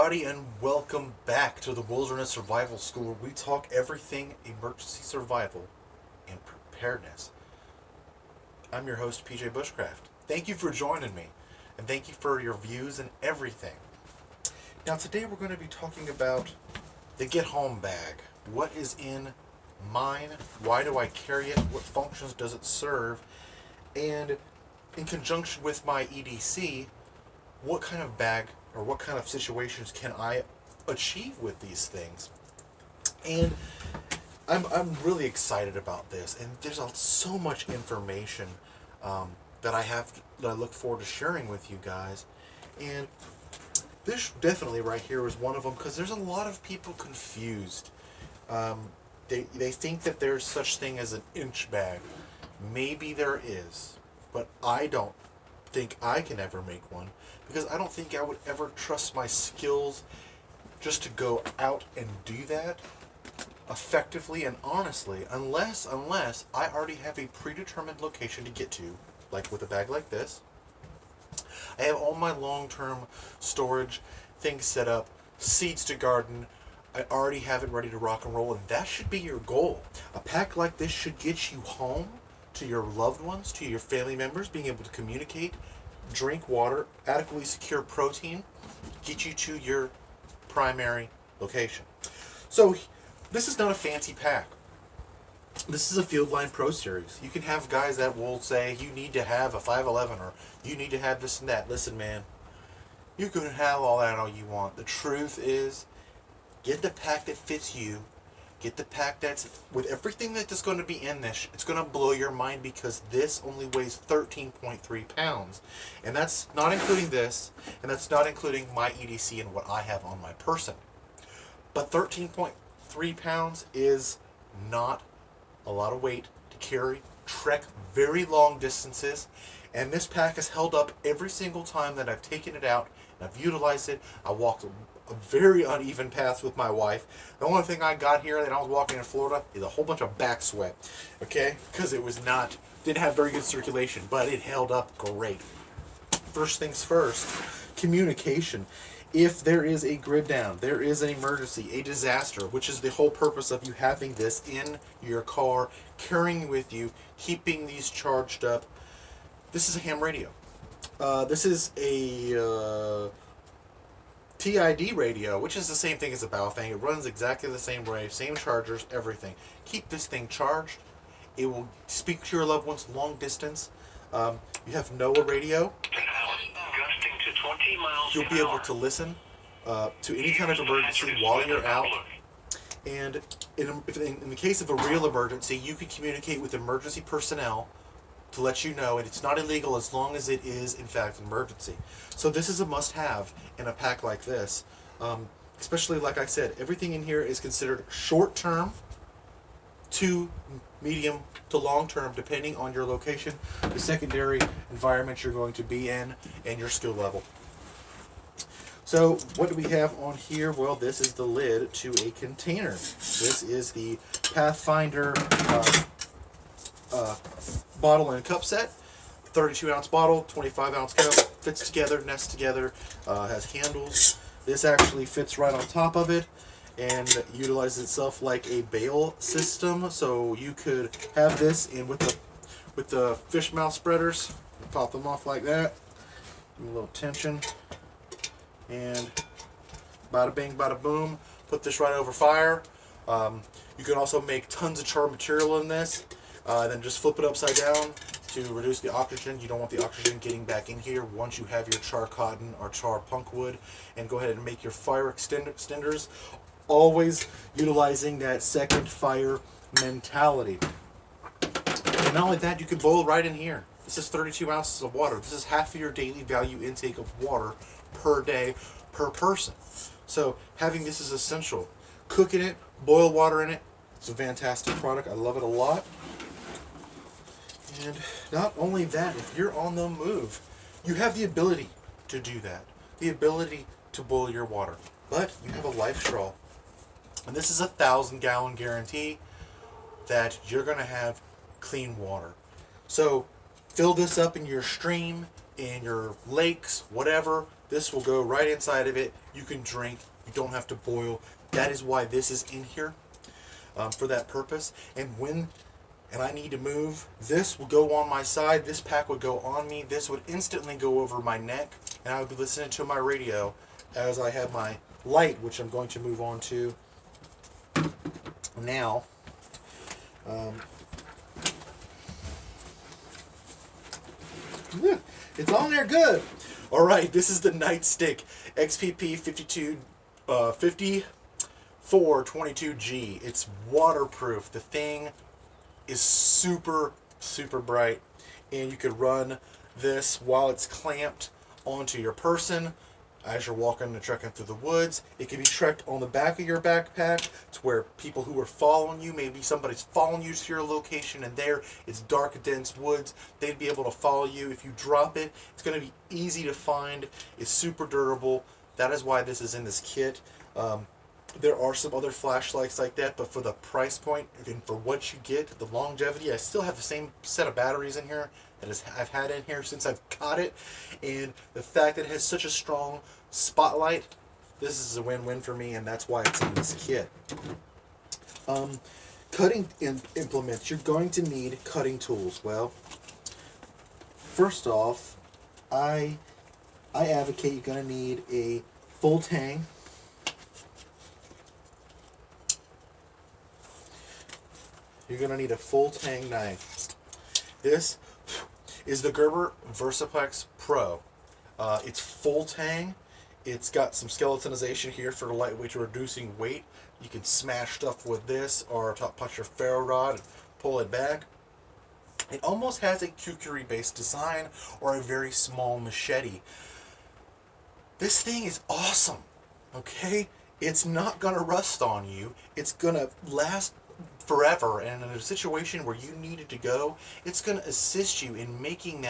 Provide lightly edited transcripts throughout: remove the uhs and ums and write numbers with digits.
everybody, and welcome back to the Wilderness Survival School, where we talk everything emergency survival and preparedness. I'm your host, PJ Bushcraft. Thank you for joining me, and thank you for your views and everything. Now, today we're going to be talking about the Get Home bag. What is in mine? Why do I carry it? What functions does it serve? And in conjunction with my EDC, what kind of bag or what kind of situations can I achieve with these things? And I'm really excited about this, and there's so much information that I look forward to sharing with you guys. And this definitely right here is one of them, because there's a lot of people confused. They think that there's such thing as an inch bag. Maybe there is, but I don't think I can ever make one, because I don't think I would ever trust my skills just to go out and do that effectively and honestly, unless I already have a predetermined location to get to, like with a bag like this. I have all my long-term storage things set up, seeds to garden. I already have it ready to rock and roll, and that should be your goal. A pack like this should get you home to your loved ones, to your family members, being able to communicate, drink water, adequately secure protein, get you to your primary location. So this is not a fancy pack. This is a Fieldline Pro Series. You can have guys that will say you need to have a 511 or you need to have this and that. Listen, man, you can have all that all you want. The truth is, get the pack that fits you. Get the pack that's, with everything that's going to be in this, it's going to blow your mind, because this only weighs 13.3 pounds. And that's not including this, and that's not including my EDC and what I have on my person. But 13.3 pounds is not a lot of weight to carry, trek very long distances, and this pack has held up every single time that I've taken it out and I've utilized it. I walked a very uneven path with my wife. The only thing I got here that I was walking in Florida is a whole bunch of back sweat, okay? Because it didn't have very good circulation, but it held up great. First things first, communication. If there is a grid down, there is an emergency, a disaster, which is the whole purpose of you having this in your car, carrying with you, keeping these charged up. This is a ham radio. This is a TID radio, which is the same thing as a Bacho. It runs exactly the same way, same chargers, everything. Keep this thing charged. It will speak to your loved ones long distance. You have NOAA radio. You'll be able to listen to any kind of emergency while you're out. And in the case of a real emergency, you can communicate with emergency personnel to let you know, and it's not illegal as long as it is in fact an emergency. So this is a must-have in a pack like this. Especially, like I said, everything in here is considered short-term to medium to long-term, depending on your location, the secondary environment you're going to be in, and your skill level. So what do we have on here? Well, this is the lid to a container. This is the Pathfinder bottle and cup set. 32-ounce bottle, 25-ounce cup, fits together, nests together, has handles. This actually fits right on top of it and utilizes itself like a bail system. So you could have this in with the fish mouth spreaders. Pop them off like that. Give them a little tension. And bada bing, bada boom. Put this right over fire. You can also make tons of char material in this. Then just flip it upside down to reduce the oxygen. You don't want the oxygen getting back in here once you have your char cotton or char punk wood. And go ahead and make your fire extenders. Always utilizing that second fire mentality. And not only that, you can boil right in here. This is 32 ounces of water. This is half of your daily value intake of water per day per person. So having this is essential. Cooking it, boil water in it. It's a fantastic product. I love it a lot. And not only that, if you're on the move, you have the ability to do that. The ability to boil your water. But you have a Lifestraw. And this is a 1,000-gallon guarantee that you're going to have clean water. So fill this up in your stream, in your lakes, whatever. This will go right inside of it. You can drink. You don't have to boil. That is why this is in here, for that purpose. And I need to move, this will go on my side. This pack would go on me. This would instantly go over my neck, and I would be listening to my radio as I have my light, which I'm going to move on to now. It's on there good. All right, this is the Nightstick XPP 5422G. It's waterproof. The thing is super, super bright, and you could run this while it's clamped onto your person as you're walking and trekking through the woods. It can be trekked on the back of your backpack to where people who are following you, maybe somebody's following you to your location and there it's dark, dense woods, they'd be able to follow you. If you drop it, it's going to be easy to find. It's super durable. That is why this is in this kit. There are some other flashlights like that, but for the price point and for what you get, the longevity, I still have the same set of batteries in here that I've had in here since I've got it. And the fact that it has such a strong spotlight, this is a win-win for me, and that's why it's in this kit. Cutting implements, you're going to need cutting tools. Well, first off, I advocate you're going to need a full tang. You're going to need a full tang knife. This is the Gerber Versaflex Pro. It's full tang. It's got some skeletonization here for lightweight, reducing weight. You can smash stuff with this or touch your ferro rod and pull it back. It almost has a kukuri based design or a very small machete. This thing is awesome, okay? It's not going to rust on you. It's going to last forever, and in a situation where you need it to go, it's going to assist you in making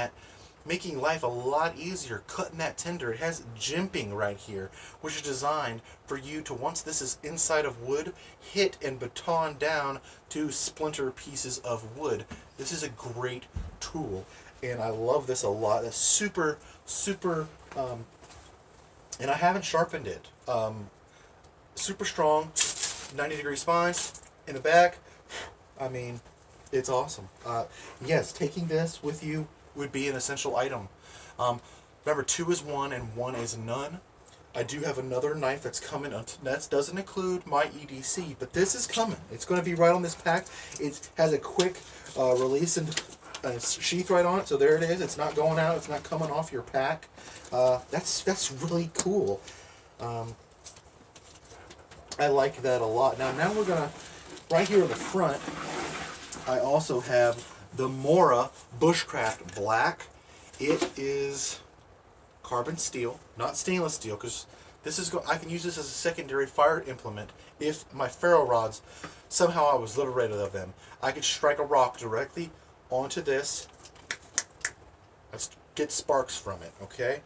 life a lot easier, cutting that tinder. It has jimping right here, which is designed for you to, once this is inside of wood, hit and baton down to splinter pieces of wood. This is a great tool, and I love this a lot. It's super, super, and I haven't sharpened it. Super strong, 90-degree spine in the back. I mean, it's awesome. Yes, taking this with you would be an essential item. Remember, 2 is 1 and 1 is none. I do have another knife that's coming. That doesn't include my EDC, but this is coming. It's going to be right on this pack. It has a quick release and sheath right on it, so there it is. It's not going out. It's not coming off your pack. That's really cool. I like that a lot. Now we're going to, right here in the front, I also have the Mora Bushcraft Black. It is carbon steel, not stainless steel, because this is I can use this as a secondary fire implement if my ferro rods, somehow I was liberated of them. I could strike a rock directly onto this. Let's get sparks from it, okay?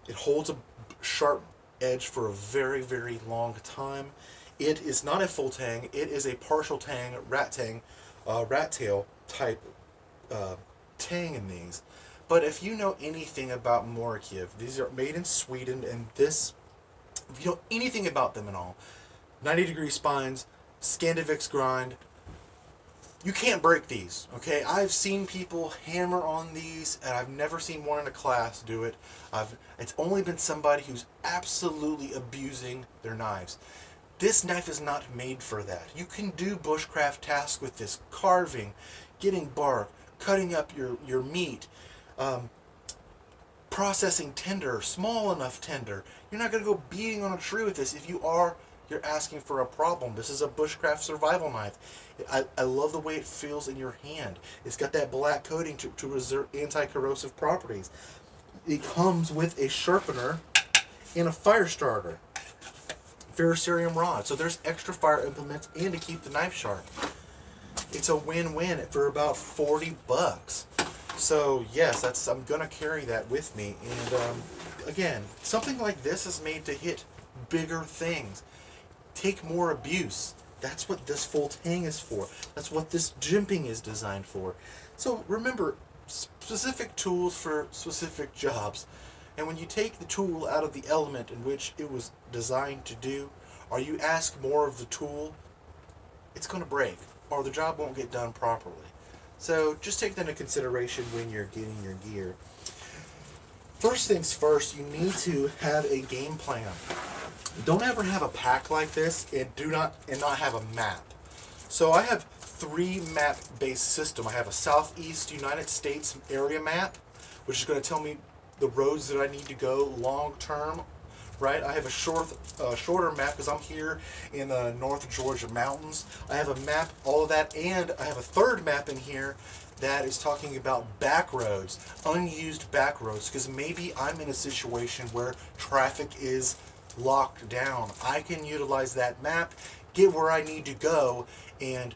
It holds a sharp edge for a very, very long time. It is not a full tang. It is a partial tang, rat tail type tang in these. But if you know anything about Mora, these are made in Sweden, and this, if you know anything about them at all, 90-degree spines, Scandivix grind, you can't break these, okay? I've seen people hammer on these, and I've never seen one in a class do it. It's only been somebody who's absolutely abusing their knives. This knife is not made for that. You can do bushcraft tasks with this, carving, getting bark, cutting up your meat, processing tinder, small enough tinder. You're not going to go beating on a tree with this. If you are, you're asking for a problem. This is a bushcraft survival knife. I love the way it feels in your hand. It's got that black coating to reserve anti-corrosive properties. It comes with a sharpener and a fire starter. Ferrocerium rod. So there's extra fire implements and to keep the knife sharp. It's a win-win for about $40. So yes, I'm gonna carry that with me. And again, something like this is made to hit bigger things, take more abuse. That's what this full tang is for. That's what this jimping is designed for. So remember, specific tools for specific jobs. And when you take the tool out of the element in which it was designed to do, or you ask more of the tool, it's going to break, or the job won't get done properly. So just take that into consideration when you're getting your gear. First things first, you need to have a game plan. Don't ever have a pack like this and not have a map. So I have 3 map based system. I have a Southeast United States area map, which is going to tell me the roads that I need to go long term. Right, I have a shorter map because I'm here in the North Georgia mountains. I have a map, all of that, and I have a third map in here that is talking about back roads, unused back roads, because maybe I'm in a situation where traffic is locked down. I can utilize that map, get where I need to go, and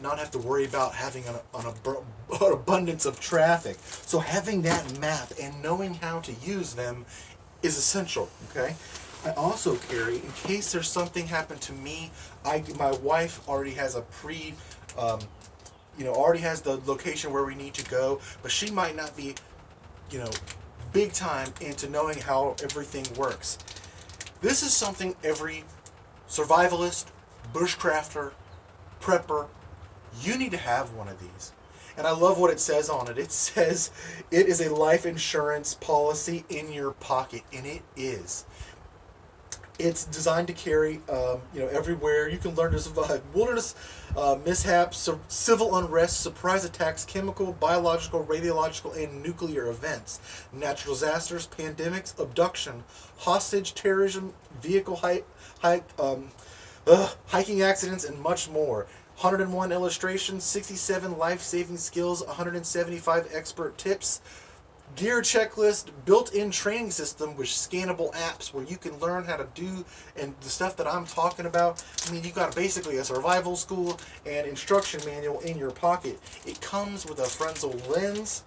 not have to worry about having an abundance of traffic. So having that map and knowing how to use them is essential. Okay. I also carry, in case there's something happened to me, my wife already has a already has the location where we need to go, but she might not be, big time into knowing how everything works. This is something every survivalist, bushcrafter, prepper, you need to have one of these. And I love what it says on it. It says it is a life insurance policy in your pocket, and it is. It's designed to carry, everywhere. You can learn to survive wilderness mishaps, civil unrest, surprise attacks, chemical, biological, radiological, and nuclear events, natural disasters, pandemics, abduction, hostage, terrorism, vehicle hiking accidents, and much more. 101 illustrations, 67 life-saving skills, 175 expert tips, gear checklist, built-in training system with scannable apps where you can learn how to do and the stuff that I'm talking about. I mean, you've got basically a survival school and instruction manual in your pocket. It comes with a Fresnel lens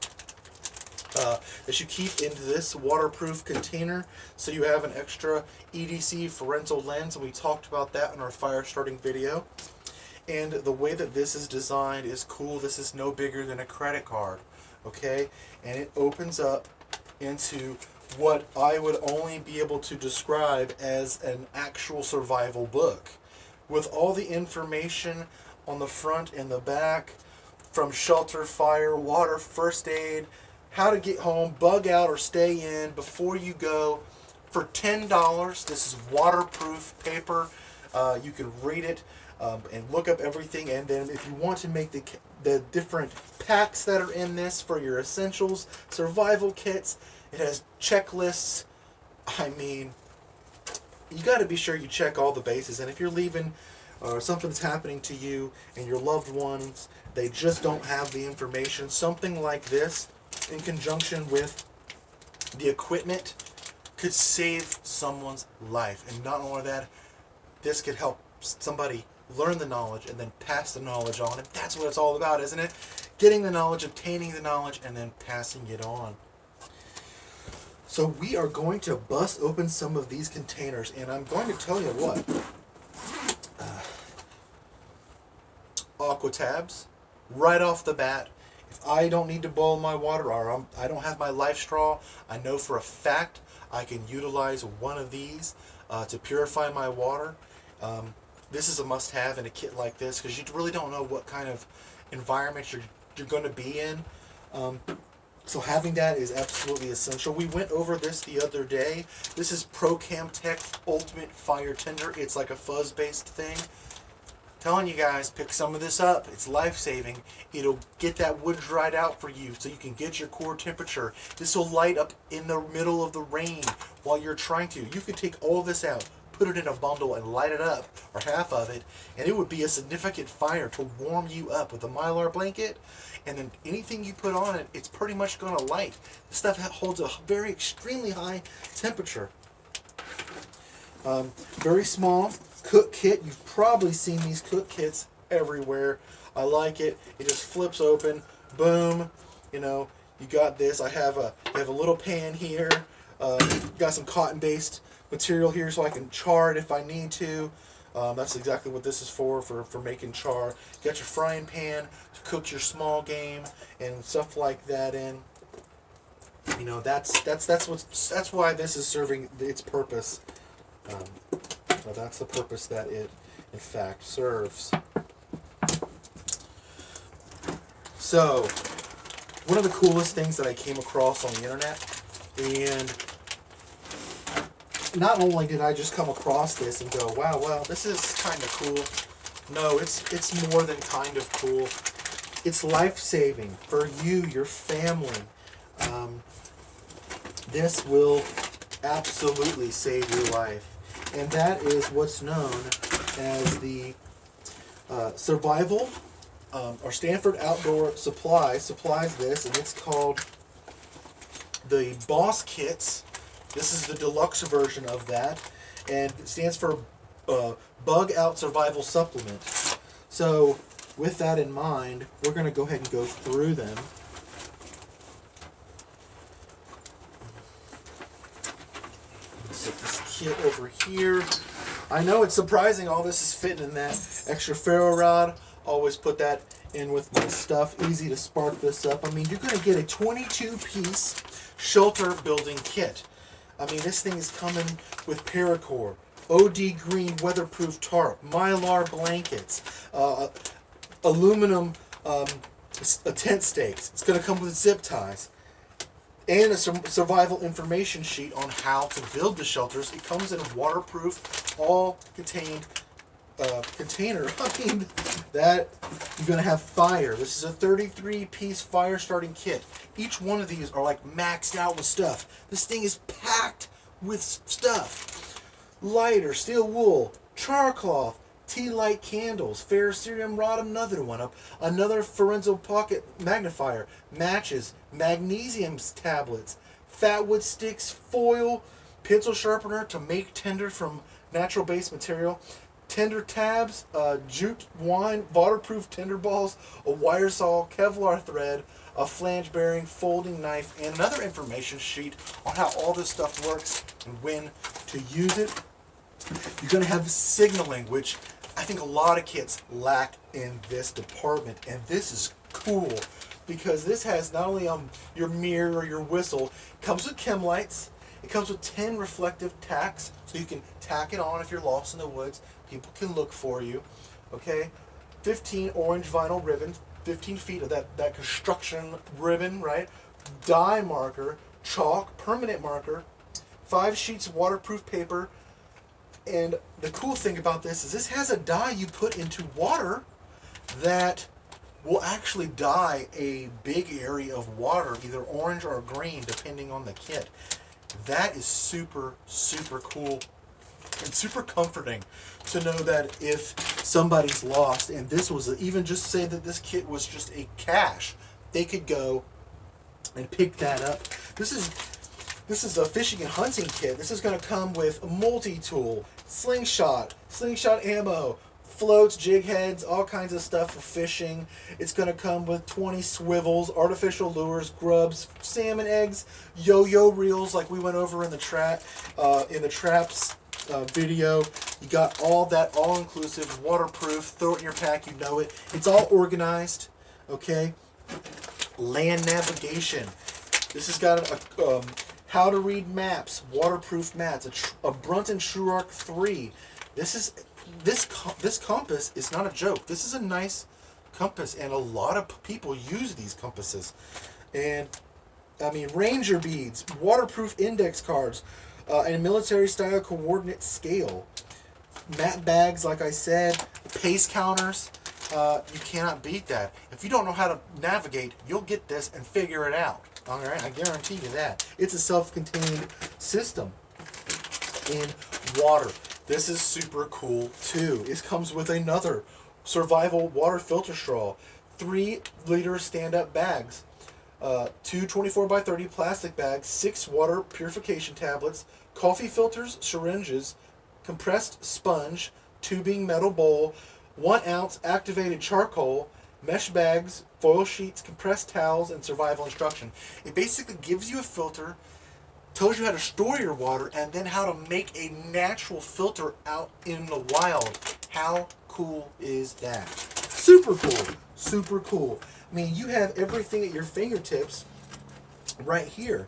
that you keep into this waterproof container, so you have an extra EDC Fresnel lens, and we talked about that in our fire starting video. And the way that this is designed is cool. This is no bigger than a credit card, okay? And it opens up into what I would only be able to describe as an actual survival book, with all the information on the front and the back, from shelter, fire, water, first aid, how to get home, bug out or stay in before you go. For $10, this is waterproof paper. You can read it and look up everything, and then if you want to make the different packs that are in this for your essentials, survival kits, it has checklists. I mean, you got to be sure you check all the bases, and if you're leaving or something's happening to you and your loved ones, they just don't have the information, something like this in conjunction with the equipment could save someone's life. And not only that, this could help somebody learn the knowledge and then pass the knowledge on. And that's what it's all about, isn't it? Getting the knowledge, obtaining the knowledge, and then passing it on. So we are going to bust open some of these containers, and I'm going to tell you what. Aqua tabs, right off the bat. If I don't need to boil my water, or I don't have my Lifestraw, I know for a fact I can utilize one of these to purify my water. This is a must-have in a kit like this, because you really don't know what kind of environment you're going to be in. So having that is absolutely essential. We went over this the other day. This is Procamptek Ultimate Fire Tinder. It's like a fuzz-based thing. Telling you guys, pick some of this up. It's life-saving. It'll get that wood dried out for you so you can get your core temperature. This will light up in the middle of the rain while you're trying to. You could take all this out, put it in a bundle, and light it up, or half of it, and it would be a significant fire to warm you up with a Mylar blanket. And then anything you put on it, it's pretty much going to light. This stuff holds a very extremely high temperature. Very small cook kit. You've probably seen these cook kits everywhere. I like it. It just flips open. Boom. You know, you got this. I have a little pan here. Got some cotton-based material here so I can char it if I need to. That's exactly what this is for making char. You got your frying pan to cook your small game and stuff like that in. You know, that's why this is serving its purpose. Well, that's the purpose that it, in fact, serves. So, one of the coolest things that I came across on the internet, and not only did I just come across this and go, wow, well, this is kind of cool. No, it's more than kind of cool. It's life-saving for you, your family. This will absolutely save your life. And that is what's known as the Survival or Stanford Outdoor Supply supplies this, and it's called the Boss Kits. This is the deluxe version of that, and it stands for Bug Out Survival Supplement. So with that in mind, we're going to go ahead and go through them. Set this kit over here. I know it's surprising all this is fitting in that extra ferro rod. Always put that in with my stuff. Easy to spark this up. I mean, you're going to get a 22-piece shelter building kit. I mean, this thing is coming with paracord, OD green weatherproof tarp, Mylar blankets, aluminum tent stakes. It's going to come with zip ties, and a survival information sheet on how to build the shelters. It comes in a waterproof, all-contained container. I mean, that you're going to have fire. This is a 33-piece fire starting kit. Each one of these are like maxed out with stuff. This thing is packed with stuff. Lighter, steel wool, char cloth, tea light candles, ferrocerium rod, another one, another Forenso pocket magnifier, matches, magnesium tablets, fat wood sticks, foil, pencil sharpener to make tinder from natural base material, tinder tabs, jute wine, waterproof tinder balls, a wire saw, Kevlar thread, a flange bearing, folding knife, and another information sheet on how all this stuff works and when to use it. You're going to have signaling, which I think a lot of kits lack in this department, and this is cool because this has not only your mirror or your whistle, it comes with chem lights. It comes with 10 reflective tacks, so you can tack it on if you're lost in the woods. People can look for you. Okay, 15 orange vinyl ribbon, 15 feet of that construction ribbon, right? Dye marker, chalk, permanent marker, 5 sheets of waterproof paper. And the cool thing about this is this has a dye you put into water that will actually dye a big area of water, either orange or green, depending on the kit. That is super, super cool and super comforting to know that if somebody's lost, and this was even just say that this kit was just a cache, they could go and pick that up. This is a fishing and hunting kit. This is going to come with a multi-tool, slingshot ammo, floats, jig heads, all kinds of stuff for fishing. It's going to come with 20 swivels, artificial lures, grubs, salmon eggs, yo-yo reels like we went over in the traps video. You got all that, all-inclusive, waterproof, throw it in your pack, you know it. It's all organized, okay? Land navigation. This has got a how to read maps, waterproof mats, a Brunton TrueArc 3. This compass is not a joke. This is a nice compass, and a lot of people use these compasses. And I mean, ranger beads, waterproof index cards, and military style coordinate scale. Map bags, like I said, pace counters. You cannot beat that. If you don't know how to navigate, you'll get this and figure it out. All right, I guarantee you that. It's a self-contained system. And water. This is super cool too. It comes with another survival water filter straw, 3-liter stand-up bags, 2 24x30 plastic bags, 6 water purification tablets, coffee filters, syringes, compressed sponge, tubing metal bowl, 1 ounce activated charcoal, mesh bags, foil sheets, compressed towels, and survival instruction. It basically gives you a filter, tells you how to store your water, and then how to make a natural filter out in the wild. How cool is that? Super cool. super cool. I mean, you have everything at your fingertips right here,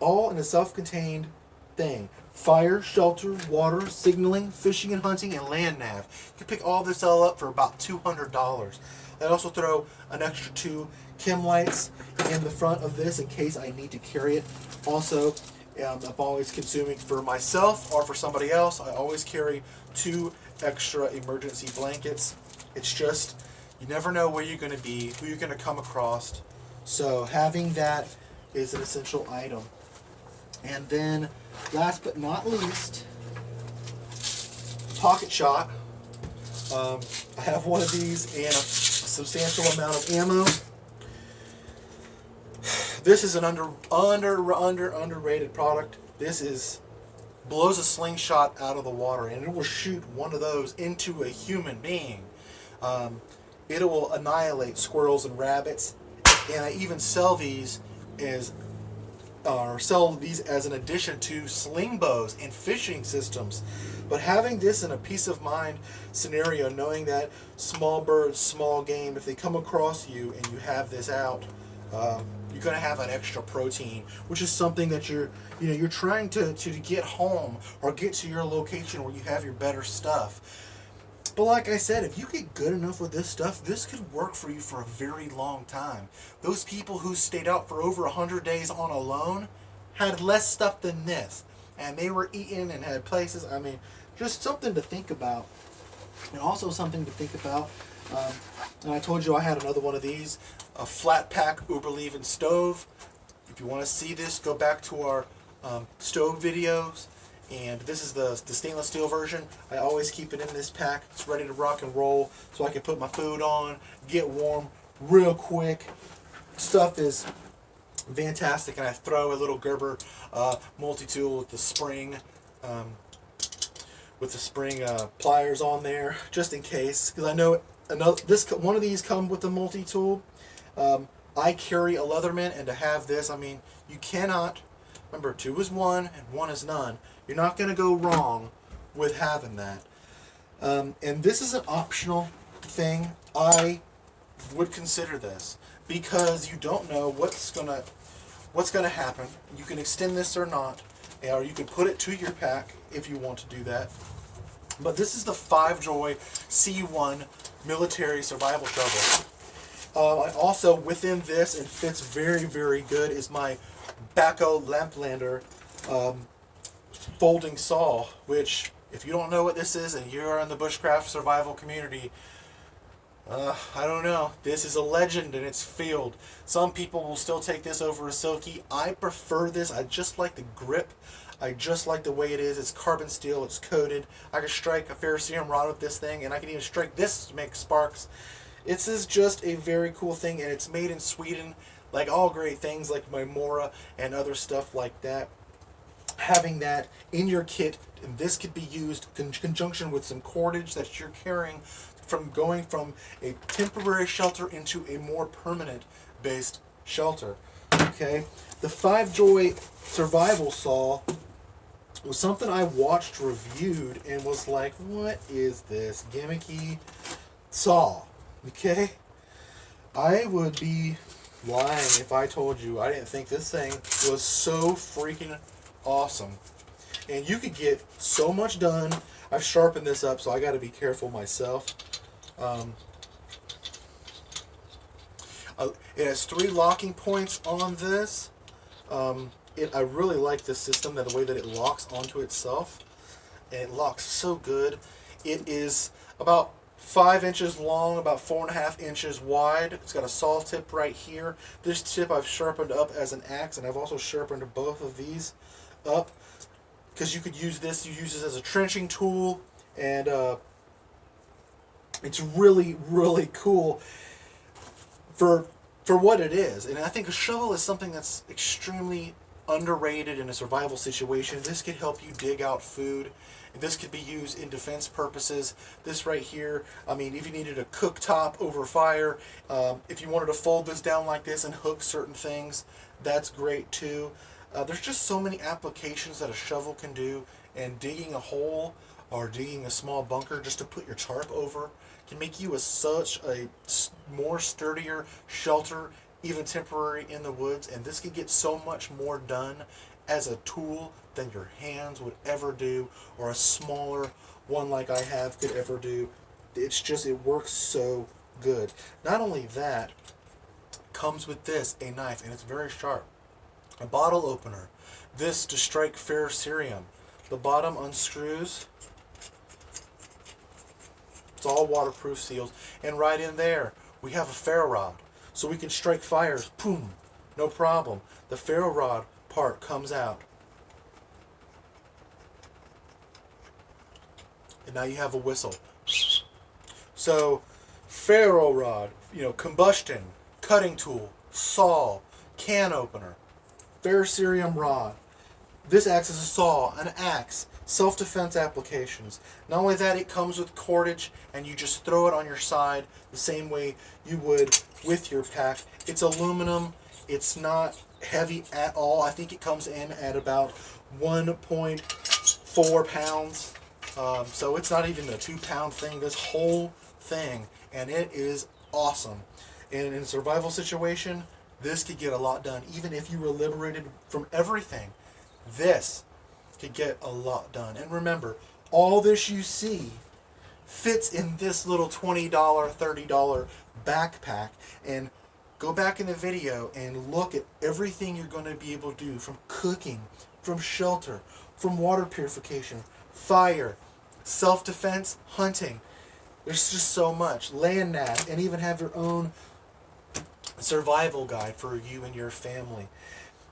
all in a self-contained thing. Fire, shelter, water, signaling, fishing and hunting, and land nav. You can pick all this all up for about $200. I also throw an extra 2 Chem lights in the front of this in case I need to carry it. Also, I'm always consuming for myself or for somebody else. I always carry 2 extra emergency blankets. It's just, you never know where you're going to be, who you're going to come across. So having that is an essential item. And then, last but not least, pocket shot. I have one of these and a substantial amount of ammo. This is an underrated product. This blows a slingshot out of the water, and it will shoot one of those into a human being. It will annihilate squirrels and rabbits, and I even sell these as an addition to sling bows and fishing systems. But having this in a peace of mind scenario, knowing that small birds, small game, if they come across you and you have this out, you're going to have an extra protein, which is something that you're trying to get home or get to your location where you have your better stuff. But like I said, if you get good enough with this stuff, this could work for you for a very long time. Those people who stayed out for over 100 days on a loan had less stuff than this. And they were eating and had places. I mean, just something to think about. And also something to think about, and I told you I had another one of these, a flat pack Uberleben stove. If you want to see this, go back to our stove videos. And this is the stainless steel version. I always keep it in this pack. It's ready to rock and roll so I can put my food on, get warm real quick. Stuff is fantastic, and I throw a little Gerber multi-tool with the spring pliers on there just in case, because I know one of these come with the multi-tool. I carry a Leatherman, and to have this, I mean, you cannot, remember, 2 is 1 and 1 is none. You're not going to go wrong with having that. And this is an optional thing. I would consider this because you don't know what's gonna happen. You can extend this or not, or you can put it to your pack if you want to do that. But this is the 5-Joy C1 military survival shovel. I also, within this, and fits very, very good, is my Bacho laplander folding saw, which, if you don't know what this is and you're in the bushcraft survival community, I don't know. This is a legend in its field. Some people will still take this over a silky. I prefer this. I just like the grip. I just like the way it is. It's carbon steel. It's coated. I can strike a ferrocerium rod with this thing, and I can even strike this to make sparks. This is just a very cool thing, and it's made in Sweden. Like all great things like my Mora and other stuff like that. Having that in your kit, and this could be used in conjunction with some cordage that you're carrying from going from a temporary shelter into a more permanent based shelter. Okay, the 5-Joy survival saw was something I watched reviewed and was like, what is this gimmicky saw? Okay, I would be lying if I told you I didn't think this thing was so freaking awesome. And you could get so much done. I've sharpened this up, so I got to be careful myself. It has 3 locking points on this. I really like this system, that the way that it locks onto itself. And it locks so good. It is about 5 inches long, about 4.5 inches wide. It's got a saw tip right here. This tip I've sharpened up as an axe, and I've also sharpened both of these up because you could use this. You use this as a trenching tool, and it's really, really cool for what it is. And I think a shovel is something that's extremely underrated in a survival situation. This could help you dig out food. This could be used in defense purposes. This right here, I mean, if you needed a cooktop over fire, if you wanted to fold this down like this and hook certain things, that's great too. There's just so many applications that a shovel can do, and digging a hole or digging a small bunker just to put your tarp over can make you such a more sturdier shelter, even temporary in the woods. And this could get so much more done as a tool than your hands would ever do, or a smaller one like I have could ever do. It's just, it works so good. Not only that, comes with this, a knife, and it's very sharp. A bottle opener. This to strike ferrocerium. The bottom unscrews. It's all waterproof seals. And right in there, we have a ferro rod. So we can strike fires. Boom. No problem. The ferro rod part comes out. And now you have a whistle. So, ferro rod, combustion, cutting tool, saw, can opener, ferrocerium rod. This acts as a saw, an axe, self-defense applications. Not only that, it comes with cordage, and you just throw it on your side the same way you would with your pack. It's aluminum. It's not heavy at all. I think it comes in at about 1.4 pounds. So it's not even a 2-pound thing, this whole thing, and it is awesome. And in a survival situation, this could get a lot done. Even if you were liberated from everything, this could get a lot done. And remember, all this you see fits in this little $20, $30 backpack. And go back in the video and look at everything you're going to be able to do, from cooking, from shelter, from water purification, fire, self-defense, hunting. There's just so much. Land nav, and even have your own survival guide for you and your family.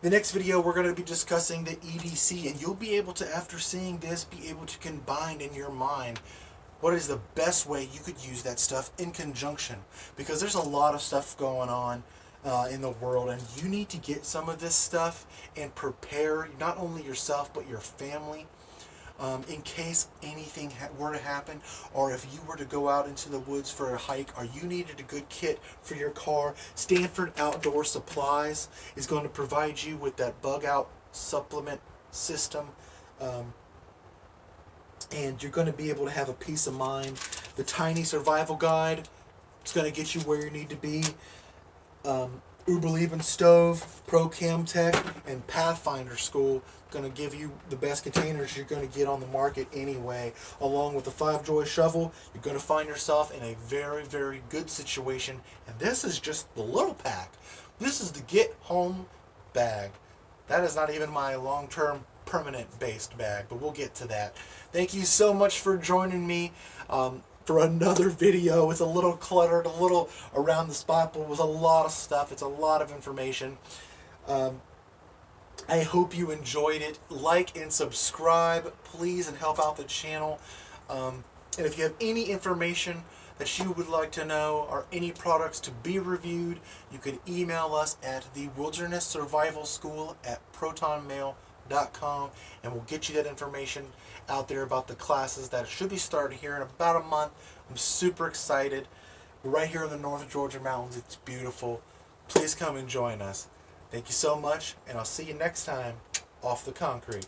The next video, we're going to be discussing the EDC, and you'll be able to, after seeing this, be able to combine in your mind what is the best way you could use that stuff in conjunction, because there's a lot of stuff going on in the world, and you need to get some of this stuff and prepare not only yourself but your family. In case anything were to happen, or if you were to go out into the woods for a hike, or you needed a good kit for your car, Stanford Outdoor Supplies is going to provide you with that bug out supplement system, and you're going to be able to have a peace of mind. The Tiny Survival Guide, it's going to get you where you need to be. Uberleben stove, Procamptek, and Pathfinder school going to give you the best containers you're going to get on the market anyway. Along with the 5-joy shovel, you're going to find yourself in a very, very good situation. And this is just the little pack. This is the get home bag. That is not even my long-term permanent based bag, but we'll get to that. Thank you so much for joining me for another video. It's a little cluttered, a little around the spot, but it was a lot of stuff. It's a lot of information. I hope you enjoyed it. Like and subscribe, please, and help out the channel. And if you have any information that you would like to know, or any products to be reviewed, you can email us at the Wilderness Survival School at protonmail.com, and we'll get you that information out there about the classes that should be starting here in about a month. I'm super excited. We're right here in the North Georgia mountains. It's beautiful. Please come and join us. Thank you so much, and I'll see you next time off the concrete.